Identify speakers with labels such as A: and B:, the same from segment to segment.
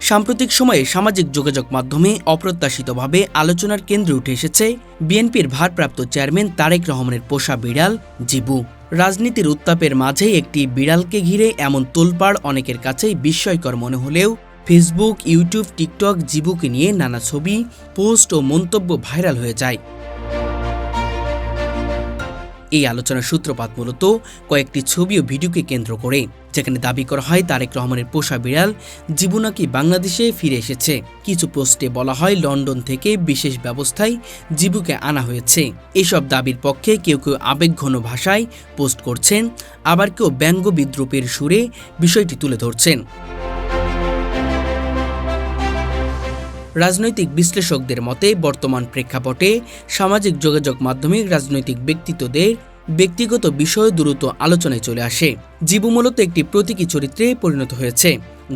A: সাম্প্রতিক সময়ে সামাজিক যোগাযোগ মাধ্যমে অপ্রত্যাশিতভাবে আলোচনার কেন্দ্রে উঠে এসেছে বিএনপির ভারপ্রাপ্ত চেয়ারম্যান তারেক রহমানের পোষা বিড়াল জিবু। রাজনীতির উত্তাপের মাঝে একটি বিড়ালকে ঘিরে এমন তোলপাড় অনেকের কাছেই বিস্ময়কর মনে হলেও ফেসবুক, ইউটিউব, টিকটক জিবুকে নিয়ে নানা ছবি, পোস্ট ও মন্তব্য ভাইরাল হয়ে যায়। এই আলোচনার সূত্রপাত মূলত কয়েকটি ছবি ও ভিডিওকে কেন্দ্র করে, যেখানে দাবি করা হয় তারেক রহমানের পোষা বিড়াল জিবু নাকি বাংলাদেশে ফিরে এসেছে। কিছু পোস্টে বলা হয় লন্ডন থেকে বিশেষ ব্যবস্থায় জিবুকে আনা হয়েছে। এসব দাবির পক্ষে কেউ কেউ আবেগঘন ভাষায় পোস্ট করছেন, আবার কেউ ব্যঙ্গ বিদ্রুপের সুরে বিষয়টি তুলে ধরছেন। রাজনৈতিক বিশ্লেষকদের মতে বর্তমান প্রেক্ষাপটে সামাজিক যোগাযোগ মাধ্যমে রাজনৈতিক ব্যক্তিত্বদের ব্যক্তিগত বিষয় দ্রুত আলোচনায় চলে আসে। জিবু মূলত একটি প্রতীকী চরিত্রে পরিণত হয়েছে,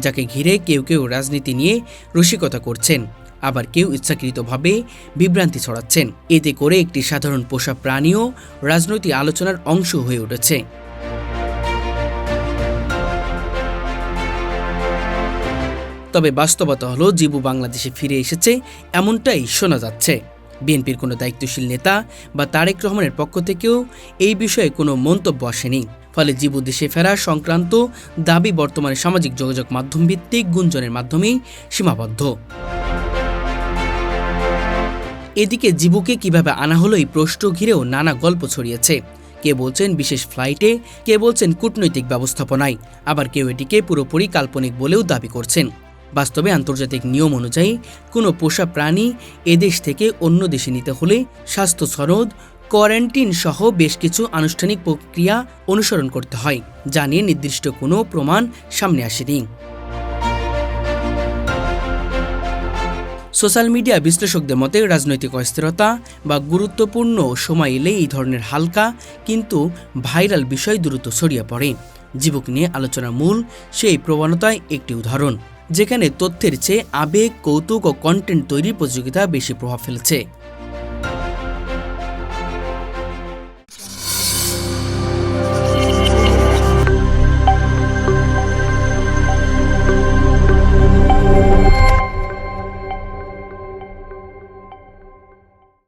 A: যাকে ঘিরে কেউ কেউ রাজনীতি নিয়ে রসিকতা করছেন, আবার কেউ ইচ্ছাকৃতভাবে বিভ্রান্তি ছড়াচ্ছেন। এতে করে একটি সাধারণ পোষা প্রাণীও রাজনৈতিক আলোচনার অংশ হয়ে উঠেছে। তবে বাস্তবতা হলো জিবু বাংলাদেশে ফিরে এসেছে এমনটাই শোনা যাচ্ছে। বিএনপির কোনো দায়িত্বশীল নেতা বা তারেক রহমানের পক্ষ থেকেও এই বিষয়ে কোনো মন্তব্য আসেনি। ফলে জিবু দেশে ফেরা সংক্রান্ত দাবি বর্তমানে সামাজিক যোগাযোগ মাধ্যম ভিত্তিক গুঞ্জনের মাধ্যমেই সীমাবদ্ধ। এদিকে জিবুকে কিভাবে আনা হলো এই প্রশ্ন ঘিরেও নানা গল্প ছড়িয়েছে। কে বলছেন বিশেষ ফ্লাইটে, কে বলছেন কূটনৈতিক ব্যবস্থাপনায়, আবার কেউ এটিকে পুরোপুরি কাল্পনিক বলেও দাবি করছেন। বাস্তবে আন্তর্জাতিক নিয়ম অনুযায়ী কোনো পোষা প্রাণী এদেশ থেকে অন্য দেশে নিতে হলে স্বাস্থ্য সনদ, কোয়ারেন্টিন সহ বেশ কিছু আনুষ্ঠানিক প্রক্রিয়া অনুসরণ করতে হয়, যা নিয়ে নির্দিষ্ট কোনো প্রমাণ সামনে আসেনি। সোশ্যাল মিডিয়া বিশ্লেষকদের মতে রাজনৈতিক অস্থিরতা বা গুরুত্বপূর্ণ সময় এলে এই ধরনের হালকা কিন্তু ভাইরাল বিষয় দ্রুত ছড়িয়ে পড়ে। জিবুকে নিয়ে আলোচনার মূল সেই প্রবণতায় একটি উদাহরণ, যেখানে তথ্যের চেয়ে আবেগ, কৌতুক ও কন্টেন্ট তৈরির প্রতিযোগিতা বেশি প্রভাব ফেলেছে।